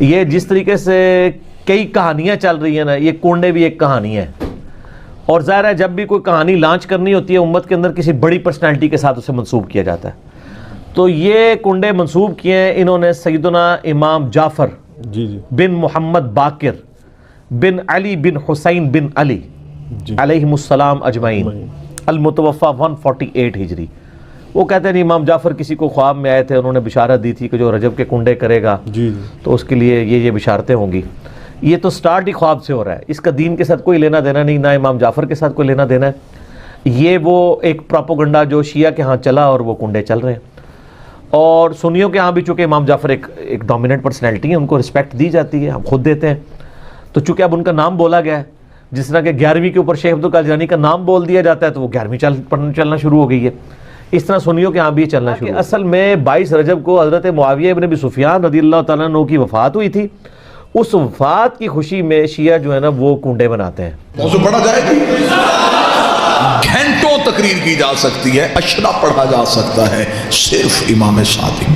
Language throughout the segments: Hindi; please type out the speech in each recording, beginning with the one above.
ये जिस तरीके से कई कहानियाँ चल रही हैं ना, ये कुंडे भी एक कहानी है। और ज़ाहिर है जब भी कोई कहानी लॉन्च करनी होती है उम्मत के अंदर, किसी बड़ी पर्सनैलिटी के साथ उसे मंसूब किया जाता है। तो ये कुंडे मंसूब किए हैं इन्होंने सैयदना इमाम जाफ़र बिन मोहम्मद बाकिर बिन अली बिन हुसैन बिन अली अलैहिमुस्सलाम अजमाइन अल-मुतवफ़ा 148 हिजरी। वो कहते हैं इमाम जाफ़र किसी को ख्वाब में आए थे, उन्होंने बिशारत दी थी कि जो रजब के कुंडे करेगा तो उसके लिए ये बिशारतें होंगी। ये तो स्टार्ट ही ख्वाब से हो रहा है, इसका दीन के साथ कोई लेना देना नहीं, ना इमाम जाफ़र के साथ कोई लेना देना है। ये वो एक प्रोपोगंडा जो शिया के यहाँ चला और वो कुंडे चल रहे हैं। और सुन्नियों के यहाँ भी चूँकि इमाम जाफ़र एक डोमिनेंट पर्सनैलिटी है, उनको रिस्पेक्ट दी जाती है, हम खुद देते हैं। तो चूँकि अब उनका नाम बोला गया है, जिस तरह के 11वीं के ऊपर शेख अब्दुल कादिर जिलानी का नाम बोल दिया जाता है तो वो 11वीं चलना शुरू हो गई है। इस तरह सुन्नियों के यहाँ भी चलना शुरू। असल में 22 रजब को हज़रत मुआविया इब्न अबी सुफियान रज़ियल्लाहु तआला अन्हु की वफ़ात हुई थी। उस वफ़ात की खुशी में शिया जो है ना वो कुंडे बनाते हैं। मौजू पढ़ा जाएगी, घंटों तकरीर की जा सकती है, अशरा पढ़ा जा सकता है, सिर्फ इमाम सादिक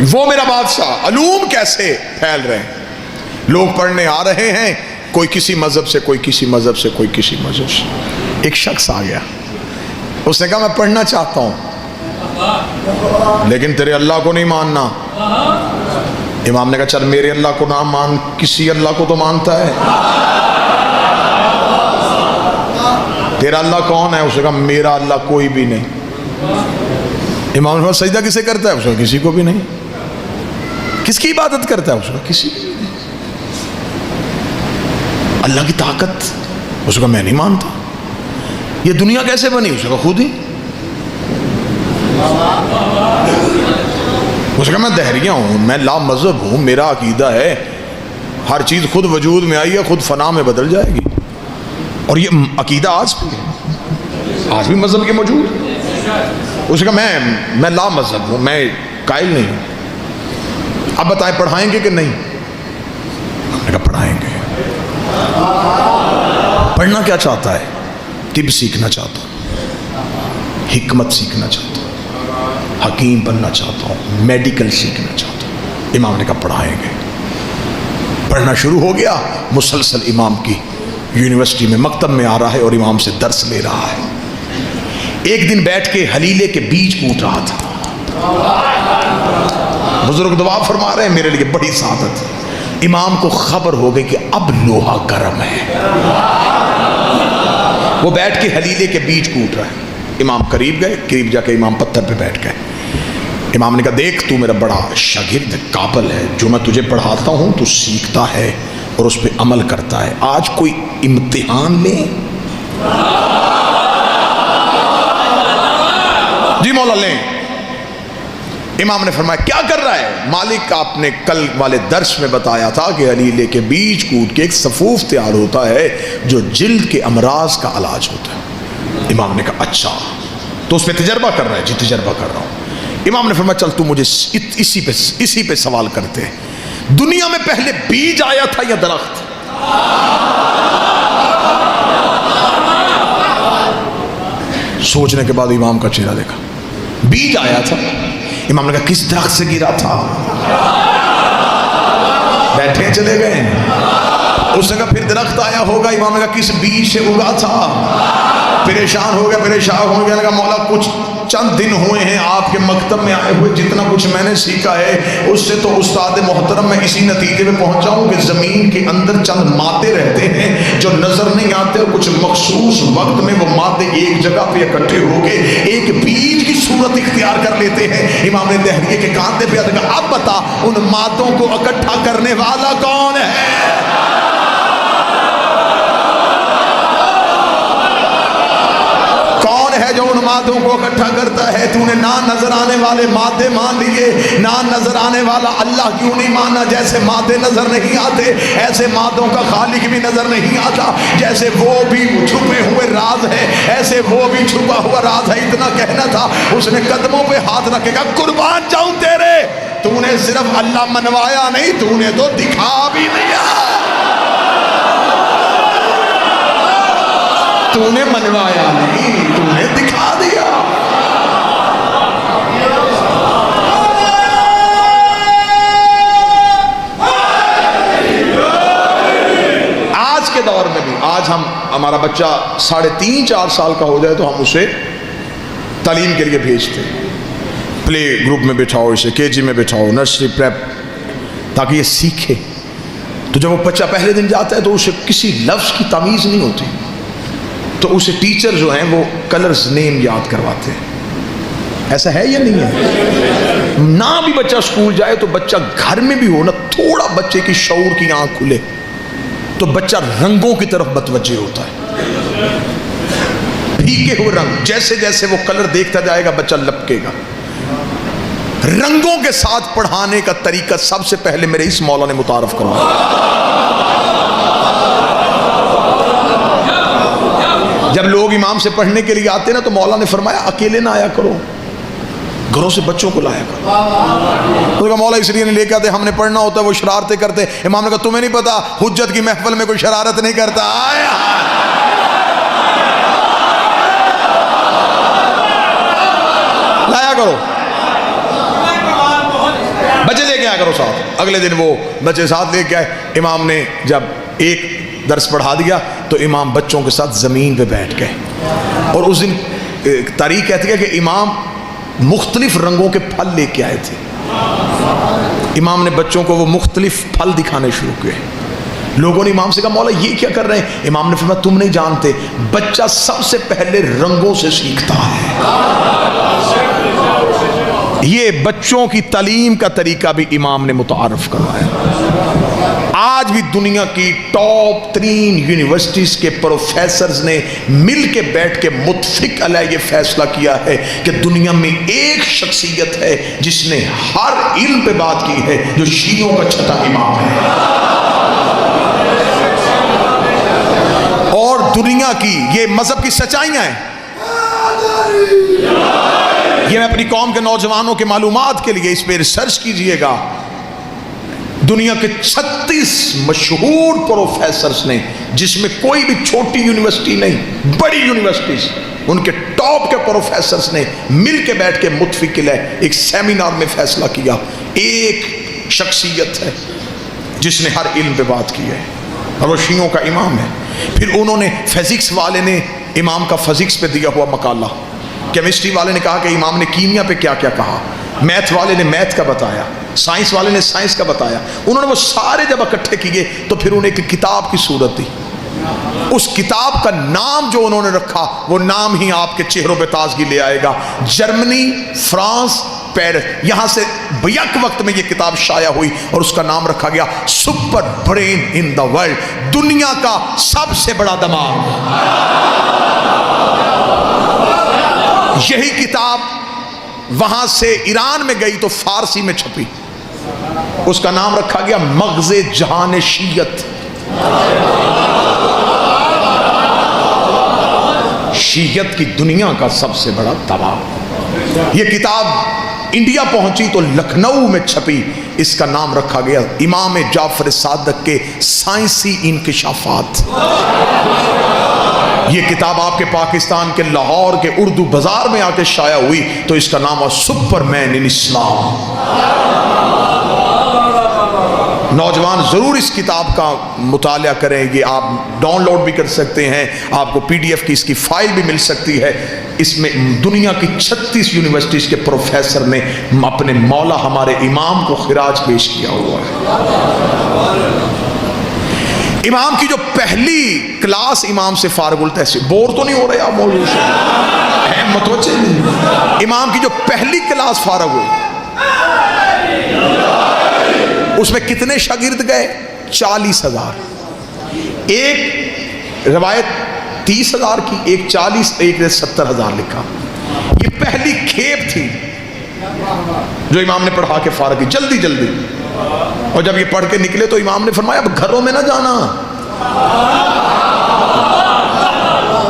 वो मेरा बादशाह। अलूम कैसे फैल रहे हैं, लोग पढ़ने आ रहे हैं, कोई किसी मजहब से, कोई किसी मजहब से, कोई किसी मजहब से। एक शख्स आ गया, उसने कहा मैं पढ़ना चाहता हूं लेकिन तेरे अल्लाह को नहीं मानना। इमाम ने कहा चल मेरे अल्लाह को ना मान, किसी अल्लाह को तो मानता है, तेरा अल्लाह कौन है? उसने कहा मेरा अल्लाह कोई भी नहीं। इमाम ने कहा सजदा किसे करता है? उसने किसी को भी नहीं। किसकी इबादत करता है? उसने किसी को भी नहीं। अल्लाह की ताकत? उसने कहा मैं नहीं मानता। ये दुनिया कैसे बनी? उसने कहा खुद ही। उसने कहा मैं दहरिया हूं, मैं ला मजहब हूं, मेरा अकीदा है हर चीज खुद वजूद में आई है, खुद फना में बदल जाएगी। और ये अकीदा आज भी है, आज भी मजहब के मौजूद। उसने कहा मैं ला मजहब हूं, मैं कायल नहीं हूं। अब बताएं पढ़ाएंगे कि नहीं? मैंने कहा पढ़ाएंगे। पढ़ना क्या चाहता है? तिब सीखना चाहता हूं, हिकमत सीखना चाहता हूं, हकीम बनना चाहता हूं, मेडिकल सीखना चाहता हूं। इमाम ने कहा पढ़ाएंगे। पढ़ना शुरू हो गया, मुसलसल इमाम की यूनिवर्सिटी में मकतब में आ रहा है और इमाम से दर्स ले रहा है। एक दिन बैठ के हलीले के बीज कूट रहा था। बुजुर्ग दुआ फरमा रहे हैं मेरे लिए बड़ी सादत। इमाम को खबर हो गई कि अब लोहा गर्म है। वो बैठ के हलीले के बीज कूट रहा है। इमाम करीब गए, करीब जाके इमाम पत्थर पे बैठ गए। इमाम ने कहा देख तू मेरा बड़ा शागिर्द काबिल है, जो मैं तुझे पढ़ाता हूं तू सीखता है और उस पर अमल करता है। आज कोई इम्तिहान ले। जी मौला लें। इमाम ने फरमाया क्या कर रहा है? मालिक आपने कल वाले दर्श में बताया था कि हलीले के बीज कूट के एक सफूफ तैयार होता है जो जिल्द के अमराज का इलाज होता है। इमाम ने कहा अच्छा, तो उस पर तजर्बा कर रहा है? जी तजर्बा कर रहा हूं। इमाम ने फरमाया चल तू मुझे इसी पे सवाल करते हैं, दुनिया में पहले बीज आया था या दरख्त? सोचने के बाद इमाम का चेहरा देखा, बीज आया था। इमाम ने कहा किस दरख्त से गिरा था? बैठे चले गए। उसने कहा फिर दरख्त आया होगा। इमाम ने कहा किस बीज से उगा था? परेशान हो गया, परेशान हो गया। लगा मौला कुछ चंद दिन हुए हैं आपके मकतब में आए हुए, जितना कुछ मैंने सीखा है उससे तो उस्ताद मोहतरम मैं इसी नतीजे में पहुंचा हूं कि जमीन के अंदर चंद मादे रहते हैं जो नजर नहीं आते और कुछ मखसूस वक्त में वो मादे एक जगह पे इकट्ठे होकर एक बीज की सूरत इख्तियार कर लेते हैं। इमाम ने दहरिये के कांधे पे लगा अब बता उन मादों को इकट्ठा करने वाला कौन है? है जो उन मादों को इकट्ठा करता है? तूने ना नजर आने वाले मादे मान लिए, ना नजर आने वाला अल्लाह क्यों नहीं माना? जैसे मादे नजर नहीं आते ऐसे मादों का खालिक भी नजर नहीं आता। जैसे वो भी छुपे हुए राज है ऐसे वो भी छुपा हुआ राज है। इतना कहना था, उसने कदमों पे हाथ रखेगा कुर्बान जाऊं तेरे। तूने सिर्फ अल्लाह मनवाया नहीं, तूने तो दिखा भी दिया। तूने मनवाया नहीं, तूने दिखा दिया। हमारा बच्चा 3.5-4 साल का हो जाए तो हम उसे तालीम के लिए भेजते, प्ले ग्रुप में बिठाओ, इसे केजी में बिठाओ, नर्सरी प्रेप, ताकि ये सीखे। तो जब वो बच्चा पहले दिन जाता है तो उसे किसी लफ्ज़ की तमीज़ नहीं होती, तो उसे टीचर जो हैं वो कलर्स नेम याद करवाते हैं। ऐसा है या नहीं है? ना भी बच्चा स्कूल जाए तो बच्चा घर में भी हो ना, थोड़ा बच्चे की शऊर की आंख खुले तो बच्चा रंगों की तरफ मतवज्जे होता है। फीके हुए रंग, जैसे जैसे वो कलर देखता जाएगा बच्चा लपकेगा। रंगों के साथ पढ़ाने का तरीका सबसे पहले मेरे इस मौला ने मुतारफ करवाया। जब लोग इमाम से पढ़ने के लिए आते ना तो मौला ने फरमाया अकेले ना आया करो, घरों से बच्चों को लाया करो। तो मौला इसलिए नहीं लेके आते, हमने पढ़ना होता है, वो शरारतें करते। इमाम ने कहा तुम्हें नहीं पता हुज्जत की महफिल में कोई शरारत नहीं करता। लाया करो, बच्चे लेके आया करो साथ। अगले दिन वो बच्चे साथ लेके आए। इमाम ने जब एक दर्स पढ़ा दिया तो इमाम बच्चों के साथ ज़मीन पे बैठ गए। और उस दिन तारीख कहती है कि इमाम मुख्तलिफ रंगों के फल लेके आए थे। इमाम ने बच्चों को वो मुख्तलिफ फल दिखाने शुरू किए। लोगों ने इमाम से कहा मौला ये क्या कर रहे हैं? इमाम ने फरमाया तुम नहीं जानते, बच्चा सबसे पहले रंगों से सीखता है। ये बच्चों की तालीम का तरीका भी इमाम ने मुतारफ करवाया। आज भी दुनिया की टॉप 3 यूनिवर्सिटीज के प्रोफेसर्स ने मिल के बैठ के मुत्फिक अलग ये फैसला किया है कि दुनिया में एक शख्सियत है जिसने हर इल्म पे बात की है, जो शीयों का छठा इमाम है। और दुनिया की ये मजहब की सच्चाइयां हैं। ये मैं अपनी कौम के नौजवानों के मालूमात के लिए इस पे रिसर्च कीजिएगा। दुनिया के 36 मशहूर प्रोफेसर्स ने, जिसमें कोई भी छोटी यूनिवर्सिटी नहीं, बड़ी यूनिवर्सिटीज, उनके टॉप के प्रोफेसर्स ने मिल के बैठ के मुत्फिक एक सेमिनार में फैसला किया, एक शख्सियत है जिसने हर इल्म पे बात की है और वो शीयों का इमाम है। फिर उन्होंने फिजिक्स वाले ने इमाम का फिजिक्स पे दिया हुआ मकाला, केमिस्ट्री वाले ने कहा कि इमाम ने कीमिया पे क्या क्या कहा, मैथ वाले ने मैथ का बताया, साइंस वाले ने साइंस का बताया। उन्होंने वो सारे जब इकट्ठे किए तो फिर उन्हें एक किताब की सूरत दी। उस किताब का नाम जो उन्होंने रखा वो नाम ही आपके चेहरों पे ताजगी ले आएगा। जर्मनी, फ्रांस, पेरिस, यहां से बैक वक्त में ये किताब शाया हुई और उसका नाम रखा गया super brain in the world, दुनिया का सबसे बड़ा दिमाग। यही किताब वहां से ईरान में गई तो फारसी में छपी, उसका नाम रखा गया मग़ज़े जहान शीयत। शीयत की दुनिया का सबसे बड़ा दबाव। यह किताब इंडिया पहुंची तो लखनऊ में छपी, इसका नाम रखा गया इमाम जाफर सादिक के साइंसी इंकिशाफात। ये किताब आपके पाकिस्तान के लाहौर के उर्दू बाजार में आके शाया हुई तो इसका नाम है सुपरमैन इन इस्लाम। नौजवान ज़रूर इस किताब का मुताला करें, ये आप डाउनलोड भी कर सकते हैं, आपको PDF की इसकी फ़ाइल भी मिल सकती है। इसमें दुनिया की 36 यूनिवर्सिटीज़ के प्रोफेसर ने अपने मौला हमारे इमाम को खिराज पेश किया हुआ है। इमाम की जो पहली क्लास इमाम से फारगुल तहसील, बोर तो नहीं हो रहे आप मौलवी से? मतवज्जे नहीं। इमाम की जो पहली क्लास फारग हुई उसमें कितने शागिर्द गए? 40,000। एक रिवायत 30,000 की, एक 40, एक ने 70,000 लिखा। ये पहली खेप थी जो इमाम ने पढ़ा के फारग की जल्दी जल्दी। और जब ये पढ़ के निकले तो इमाम ने फरमाया अब घरों में ना जाना,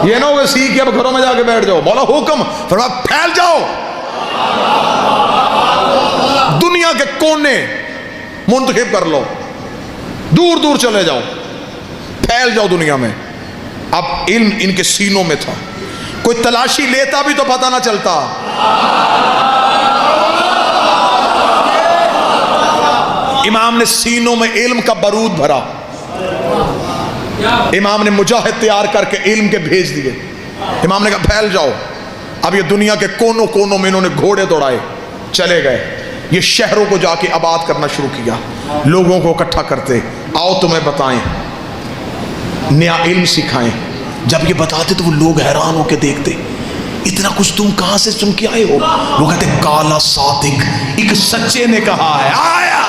ये ना होगा सीख के अब घरों में जाके बैठ जाओ। बोला हुक्म, फरमाया फैल जाओ, दुनिया के कोने मुंतखब कर लो, दूर दूर चले जाओ, फैल जाओ दुनिया में। अब इल्म इनके सीनों में था, कोई तलाशी लेता भी तो पता ना चलता। इमाम ने सीनों में इल्म का बारूद भरा। इमाम ने मुजाहिद तैयार करके इल्म के भेज दिए। इमाम ने कहा फैल जाओ। अब ये दुनिया के कोनों कोनों में इन्होंने घोड़े दौड़ाए, चले गए। ये शहरों को जाके आबाद करना शुरू किया, लोगों को इकट्ठा करते, आओ तुम्हें बताएं, नया इल्म सिखाएं। जब ये बताते तो वो लोग हैरान होकर देखते, इतना कुछ तुम कहां से सुन के आए हो? वो कहते काला सादिक, एक सच्चे ने कहा है, आया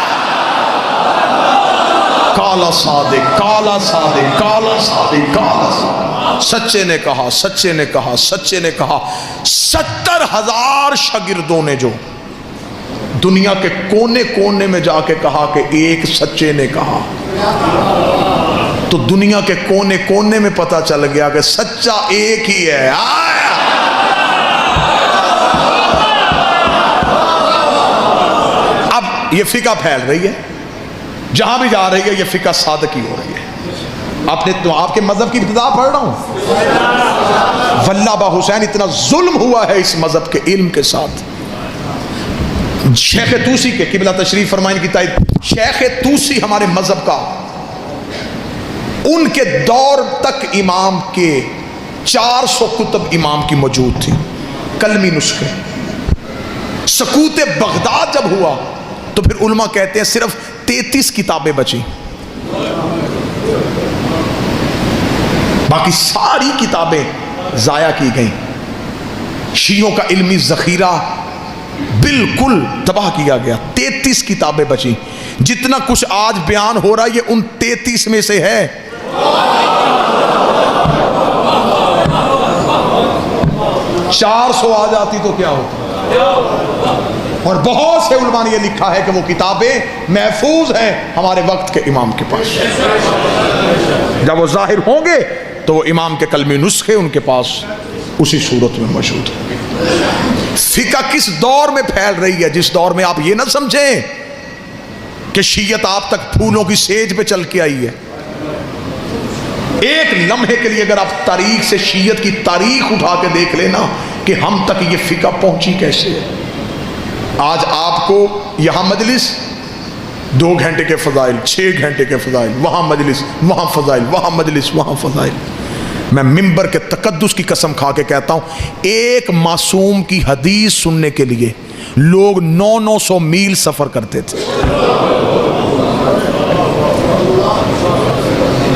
काला सादिक, काला सादिक, काला सादिक, काला सादिक। सच्चे ने कहा, सच्चे ने कहा, सच्चे ने कहा। 70,000 शागिर्दों ने जो दुनिया के कोने कोने में जाके कहा कि एक सच्चे ने कहा, तो दुनिया के कोने कोने में पता चल गया कि सच्चा एक ही है। आया अब ये फिका फैल रही है, जहां भी जा रही है ये फिका सादकी हो रही है। आपने तो आपके मजहब की इब्तिदा पढ़ रहा हूं, वल्लाबा हुसैन, इतना जुल्म हुआ है इस मजहब के इल्म के साथ। शेख तूसी के किबला तशरीफ फरमाइन की तायद, शेख तूसी हमारे मजहब का, उनके दौर तक इमाम के 400 कुतुब इमाम की मौजूद थी, कलमी नुस्खे। सकूत बगदाद जब हुआ तो फिर उलमा कहते हैं सिर्फ 33 किताबें बची, बाकी सारी किताबें जाया की गई। शियों का इल्मी जखीरा बिल्कुल तबाह किया गया। 33 किताबें बची। जितना कुछ आज बयान हो रहा है ये उन 33 में से है। 400 आ जाती तो क्या होता। और बहुत से उलमा ने यह लिखा है कि वो किताबें महफूज हैं हमारे वक्त के इमाम के पास। जब वो जाहिर होंगे तो वो इमाम के कलमी नुस्खे उनके पास उसी सूरत में मौजूद है। फिका किस दौर में फैल रही है, जिस दौर में आप ये ना समझें कि शीयत आप तक फूलों की सेज पे चल के आई है। एक लम्हे के लिए अगर आप तारीख से शीयत की तारीख उठा के देख लेना कि हम तक ये फिका पहुंची कैसे है। आज आपको यहां मजलिस 2 घंटे के फजाइल, 6 घंटे के फजाइल, वहां मजलिस, वहां फजाइल, वहां मजलिस, वहां फजाइल। मैं मिंबर के तकद्दुस की कसम खा के कहता हूं, एक मासूम की हदीस सुनने के लिए लोग 900 मील सफर करते थे।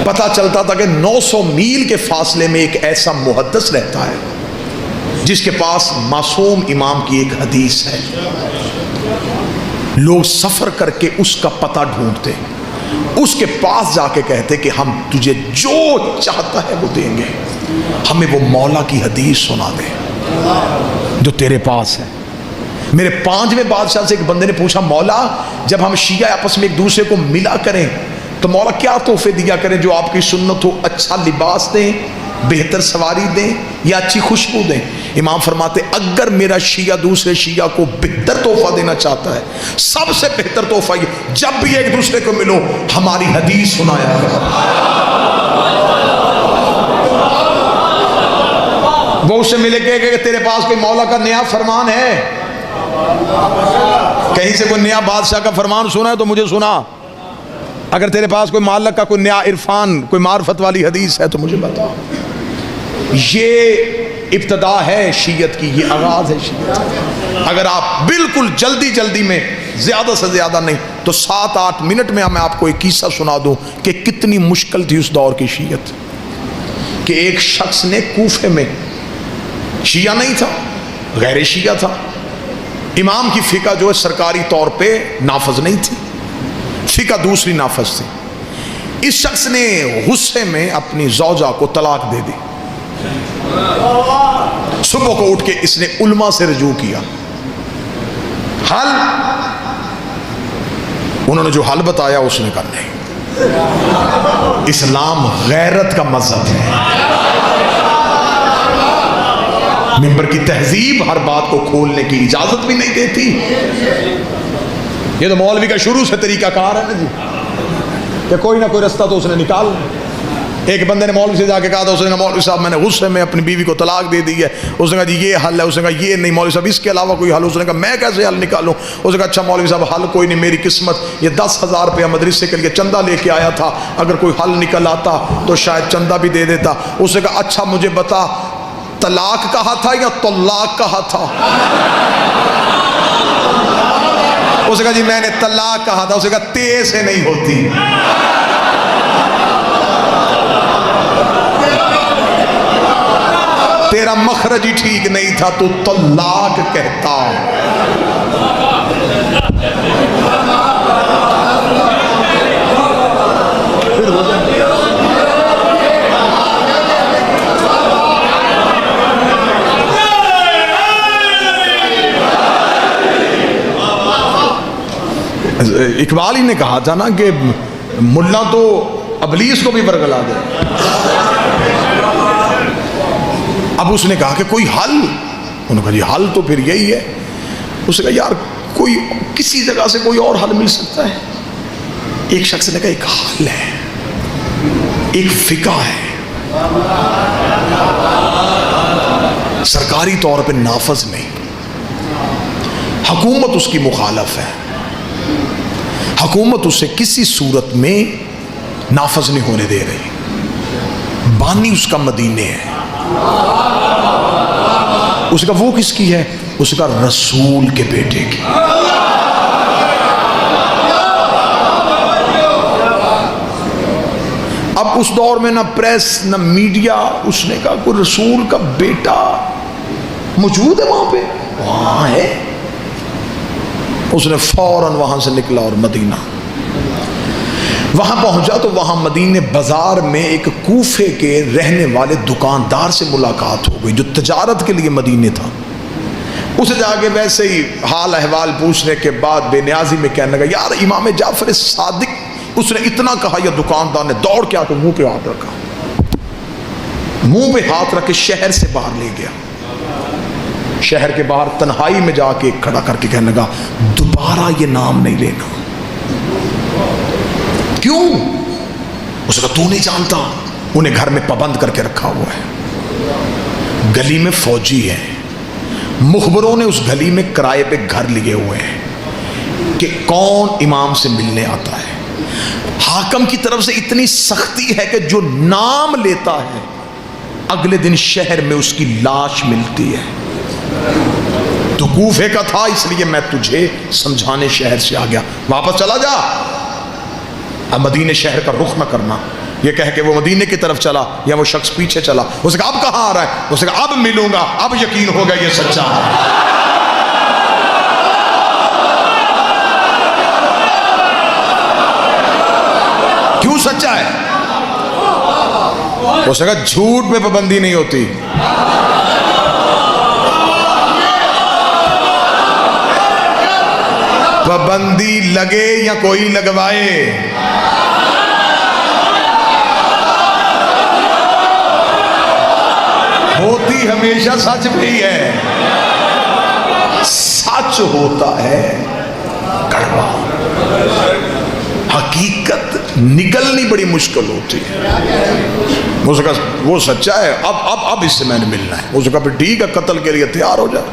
पता चलता था कि 900 मील के फासले में एक ऐसा मुहद्दिस रहता है जिसके पास मासूम इमाम की एक हदीस है। लोग सफर करके उसका पता ढूंढते, उसके पास जाके कहते कि हम तुझे जो चाहता है वो देंगे, हमें वो मौला की हदीस सुना दे जो तेरे पास है। मेरे 5वें बादशाह से एक बंदे ने पूछा, मौला जब हम शिया आपस में एक दूसरे को मिला करें तो मौला क्या तोहफे दिया करें जो आपकी सुन्नत हो? अच्छा लिबास दें, बेहतर सवारी दें या अच्छी खुशबू दें? इमाम फरमाते अगर मेरा शिया दूसरे शिया को बेहतर तोहफा देना चाहता है, सबसे बेहतर तोहफा ये, जब भी एक दूसरे को मिलो हमारी हदीस सुनाया करो। वो उससे मिले कि तेरे पास कोई मौला का नया फरमान है, कहीं से कोई नया बादशाह का फरमान सुना है तो मुझे सुना। अगर तेरे पास कोई मालक का कोई नया इरफान, कोई मार्फत वाली हदीस है तो मुझे बताओ। ये इब्तदा है शीयत की, ये आगाज है शीयत। अगर आप बिल्कुल जल्दी जल्दी में, ज्यादा से ज्यादा नहीं तो 7-8 मिनट में मैं आपको एक किस्सा सुना दूं कि कितनी मुश्किल थी उस दौर की शीयत। कि एक शख्स ने कूफे में, शिया नहीं था, गैर शिया था, इमाम की फिका जो है सरकारी तौर पे नाफज नहीं थी, फिका दूसरी नाफज थी। इस शख्स ने गुस्से में अपनी जौजा को तलाक दे दी। सुबह को उठ के इसने उल्मा से रजू किया। हल, उन्होंने जो हल बताया उसने कहा नहीं, इस्लाम गैरत का मजहब है। मिंबर की तहजीब हर बात को खोलने की इजाजत भी नहीं देती। ये तो मौलवी का शुरू से तरीका कार है ना जी, कि कोई ना कोई रास्ता तो उसने निकाल। एक बंदे ने मौलवी से जाके कहा था, उसने कहा मौलवी साहब मैंने गुस्से में अपनी बीवी को तलाक दे दी है। उसने कहा जी ये हल है। उसने कहा ये नहीं मौलवी साहब, इसके अलावा कोई हल? उसने कहा मैं कैसे हल निकालूं? उसने कहा अच्छा मौलवी साहब हल कोई नहीं, मेरी किस्मत ये 10,000 रुपया मदरसे के लिए चंदा लेके आया था, अगर कोई हल निकल आता तो शायद चंदा भी दे देता। उसने कहा अच्छा मुझे बता, तलाक कहा था या तलाक कहा था? उसने कहा जी मैंने तलाक कहा था। उसने कहा ते से नहीं होती, तेरा मखरज ही ठीक नहीं था, तो तलाक कहता। इकबाल ही ने कहा था ना कि मुल्ला तो अबलीस को भी बरगला दे। अब उसने कहा कि कोई हल? उन्होंने कहा जी हल तो फिर यही है। उसने कहा यार कोई किसी जगह से कोई और हल मिल सकता है? एक शख्स ने कहा एक हल है, एक फिका है, सरकारी तौर पे नाफज नहीं, हुकूमत उसकी मुखालफ है, हुकूमत उसे किसी सूरत में नाफज नहीं होने दे रही, बानी उसका मदीने है। उसका वो किसकी है? उसका रसूल के बेटे की। अब उस दौर में ना प्रेस ना मीडिया, उसने कहा कोई रसूल का बेटा मौजूद है वहां पे? वहां है। उसने फौरन वहां से निकला और मदीना वहां पहुंचा तो वहां मदीने बाजार में एक कूफे के रहने वाले दुकानदार से मुलाकात हो गई जो तजारत के लिए मदीने था। उसे जाके वैसे ही हाल अहवाल पूछने के बाद बेनियाजी में कहने लगा यार इमाम जाफर सादिक, उसने इतना कहा या दुकानदार ने दौड़ के आकर मुंह पे हाथ रखा, मुंह पे हाथ रख के शहर से बाहर ले गया। शहर के बाहर तन्हाई में जाके खड़ा करके कहने लगा दोबारा ये नाम नहीं लेना। क्यों? उसने कहा तू नहीं जानता, उन्हें घर में पाबंद करके रखा हुआ है, गली में फौजी है, मुखबरों ने उस गली में किराए पे घर लिए हुए हैं कि कौन इमाम से मिलने आता है। हाकम की तरफ से इतनी सख्ती है कि जो नाम लेता है अगले दिन शहर में उसकी लाश मिलती है। तो कूफे का था इसलिए मैं तुझे समझाने शहर से आ गया, वापस चला जा, अब मदीने शहर का रुख न करना। ये कह के वो मदीने की तरफ चला या वो शख्स पीछे चला। उसने कहा अब कहाँ आ रहा है? उसने कहा अब मिलूंगा, अब यकीन होगा ये सच्चा है। क्यों सच्चा है? उसने कहा झूठ पे पाबंदी नहीं होती, पाबंदी लगे या कोई लगवाए, होती हमेशा सच पे ही है। सच होता है कड़वा, हकीकत निकलनी बड़ी मुश्किल होती है। उसका वो सच्चा है, अब इससे मैंने मिलना है। उसका फिर ठीक है, कत्ल के लिए तैयार हो जा।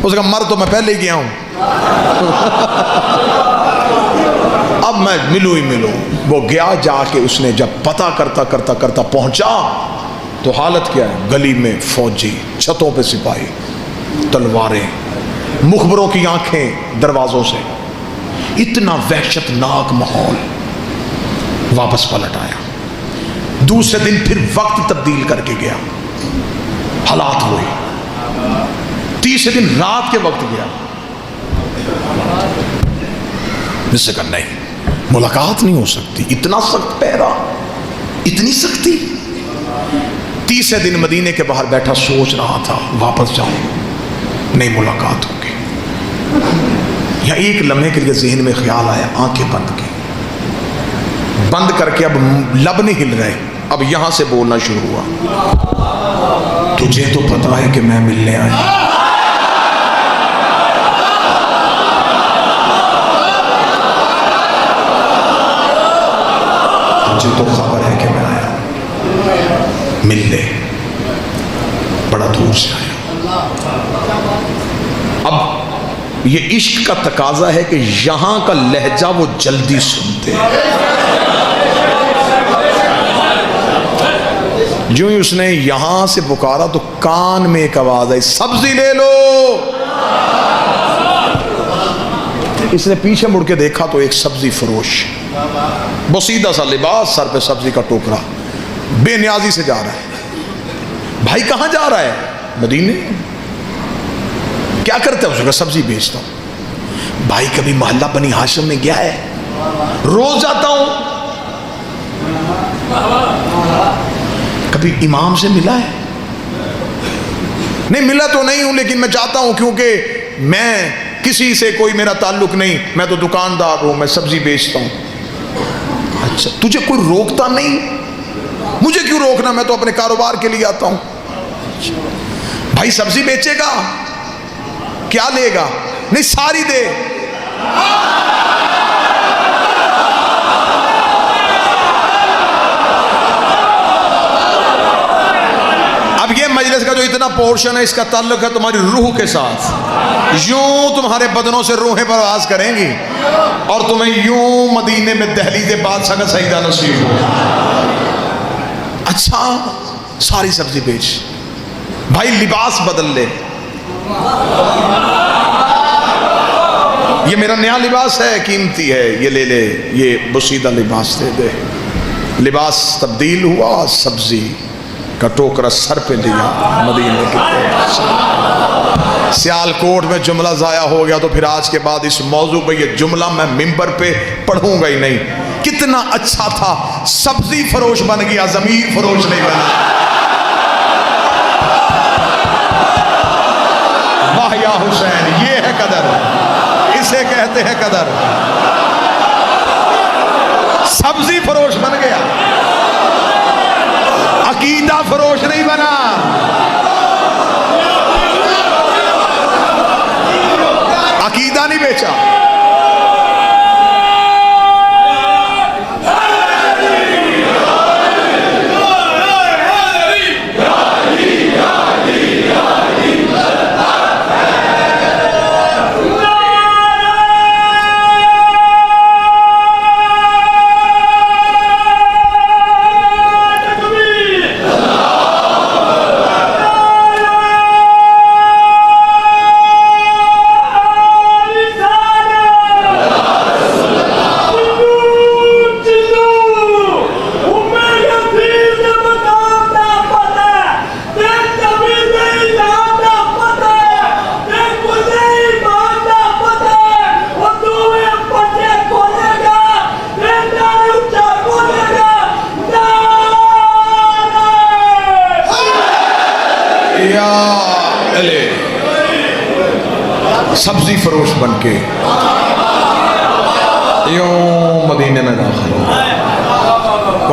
उसका मर तो मैं पहले ही गया हूं, अब मैं मिलूं ही मिलूं। वो गया, जाके उसने जब पता करता करता करता पहुंचा तो हालत क्या है? गली में फौजी, छतों पे सिपाही, तलवारें, मुखबरों की आंखें दरवाजों से, इतना वहशतनाक माहौल। वापस पलट आया, दूसरे दिन फिर वक्त तब्दील करके गया, हालात हुए। तीसरे दिन रात के वक्त गया, इससे कहा नहीं, मुलाकात नहीं हो सकती, इतना सख्त पहरा, इतनी सख्ती। तीसरे दिन मदीने के बाहर बैठा सोच रहा था वापस जाऊं, नहीं मुलाकात होगी। या एक लम्हे के लिए जहन में ख्याल आया, आंखें बंद की, बंद करके अब लब नहीं हिल रहे, अब यहां से बोलना शुरू हुआ, तुझे तो पता है कि मैं मिलने आया, तुझे तो खबर है कि मैं आया। ये इश्क का तकाजा है कि यहां का लहजा वो जल्दी सुनते हैं। जो ही उसने यहां से पुकारा तो कान में एक आवाज आई, सब्जी ले लो। इसने पीछे मुड़ के देखा तो एक सब्जी फरोश, बसीदा सा लिबास, सर पे सब्जी का टोकरा, बेनियाजी से जा रहा है। भाई कहां जा रहा है? मदीने। क्या करते हैं? उसका सब्जी बेचता हूं। भाई कभी मोहल्ला बनी हाशिम में गया है? रोज जाता हूं। कभी इमाम से मिला है? नहीं मिला तो नहीं हूं, लेकिन मैं चाहता हूं, क्योंकि मैं किसी से कोई मेरा ताल्लुक नहीं, मैं तो दुकानदार हूं, मैं सब्जी बेचता हूं। अच्छा, तुझे कोई रोकता नहीं? मुझे क्यों रोकना, मैं तो अपने कारोबार के लिए आता हूं। भाई सब्जी बेचेगा? क्या लेगा? नहीं सारी दे। अब ये मजलिस का जो इतना पोर्शन है, इसका ताल्लुक है तुम्हारी रूह के साथ। यूं तुम्हारे बदनों से रूहें परवाज करेंगी और तुम्हें यूं मदीने में दहलीज़े बादशाह का सईदा नसीब हो। अच्छा, सारी सब्जी बेच। भाई लिबास बदल ले, ये मेरा नया लिबास है, कीमती है, ये ले ले, ये बसीदा लिबास दे दे। लिबास तब्दील हुआ, सब्जी का टोकरा सर पे लिया, मदीने के सियालकोट में जुमला जाया हो गया तो फिर आज के बाद इस मौजू पे ये जुमला मैं मिंबर पे पढ़ूंगा ही नहीं। कितना अच्छा था, सब्जी फरोश बन गया, जमीर फरोश नहीं बना। वाह या हुसैन, ये है कदर, इसे कहते हैं कदर। सब्जी फरोश बन गया, अकीदा फरोश नहीं बना। अकीदा नहीं बेचा। सब्जी फरोश बन के यूं मदीने में दाखिल हो,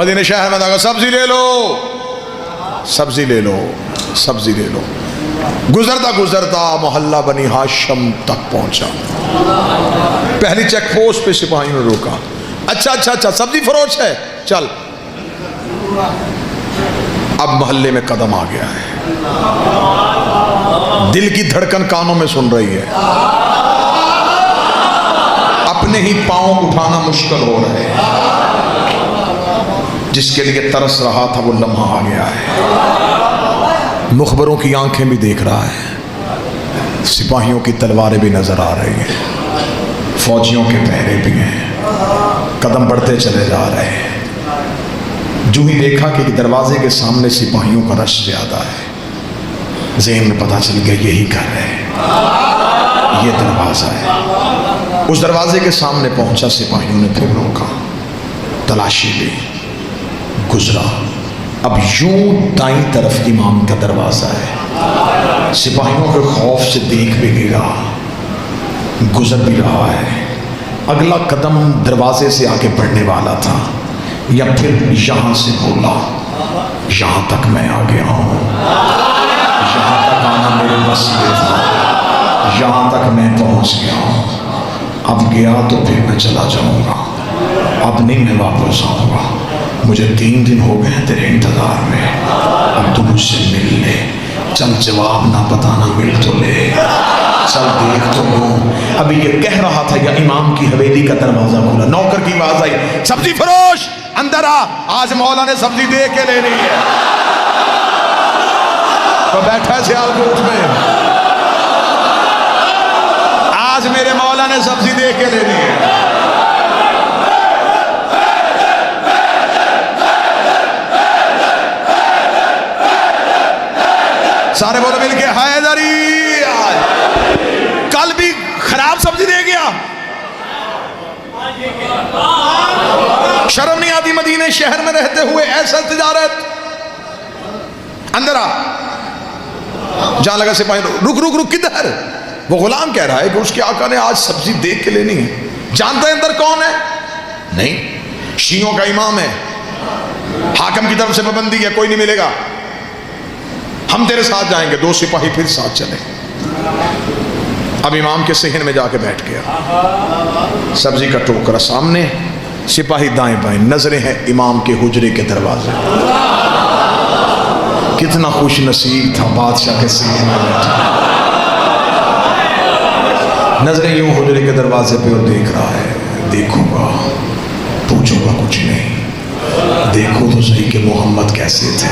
मदीने शहर में दाखिल। सब्जी ले लो, सब्जी ले लो, सब्जी ले लो। गुजरता गुजरता मोहल्ला बनी हाशिम तक पहुंचा। पहली चेक पोस्ट पे सिपाहियों ने रोका। अच्छा अच्छा अच्छा, सब्जी फरोश है, चल। अब मोहल्ले में कदम आ गया है, दिल की धड़कन कानों में सुन रही है, अपने ही पांव उठाना मुश्किल हो रहा है। जिसके लिए तरस रहा था वो लम्हा आ गया है। मुखबरों की आंखें भी देख रहा है, सिपाहियों की तलवारें भी नजर आ रही हैं, फौजियों के पहरे भी हैं। कदम बढ़ते चले जा रहे हैं। जो ही देखा कि दरवाजे के सामने सिपाहियों का रश ज्यादा है, ज़हन में पता चल गया यही घर है, ये दरवाज़ा है। उस दरवाजे के सामने पहुंचा, सिपाहियों ने फिर रोका, तलाशी ली, गुजरा। अब यूं दाईं तरफ इमाम का दरवाज़ा है, सिपाहियों के खौफ से देख भी नहीं रहा, गुजर भी रहा है। अगला कदम दरवाजे से आगे बढ़ने वाला था, या फिर यहाँ से बोला, यहाँ तक मैं आ गया हूँ, यहाँ तक आना मेरे बस में था, यहाँ तक मैं पहुँच गया हूँ। अब गया तो फिर मैं चला जाऊँगा, अब नहीं मैं वापस आऊँगा। मुझे 3 दिन हो गए तेरे इंतज़ार में, अब तू मुझसे मिल ले। चल जवाब ना बताना, मिल तो ले। चल देख तो लूं। अभी ये कह रहा था या इमाम की हवेली का दरवाजा खुला, नौकर की आवाज आई, सब्जी फरोश अंदर आ, आज मौला ने सब्जी दे के लेनी है। तो बैठा है सियालकोट में, आज मेरे मौला ने सब्जी दे के लेनी है। सारे बोलो मिलके हैदरी। कल भी खराब सब्जी दे गया, शर्म नहीं आती मदीने शहर में रहते हुए ऐसा तिजारत। अंदर आ, जहां लगा सिपाही, रुक रुक रुक, किधर? वो गुलाम कह रहा है कि उसके आका ने आज सब्जी देख के लेनी है। जानता है अंदर कौन है? नहीं, शियों का इमाम है, हाकम की तरफ से पाबंदी है, कोई नहीं मिलेगा, हम तेरे साथ जाएंगे। दो सिपाही फिर साथ चले। अब इमाम के सेहन में जाके बैठ गया, सब्जी का टोकरा सामने, सिपाही दाएं बाएं, नजरें हैं इमाम के हुजरे के दरवाजे। कितना खुश नसीब था बादशाह के सेहन में बैठा, नजरें यूं हुजरे के दरवाजे पे और देख रहा है। देखूंगा, पूछूंगा कुछ नहीं, देखो तो सही कि मोहम्मद कैसे थे।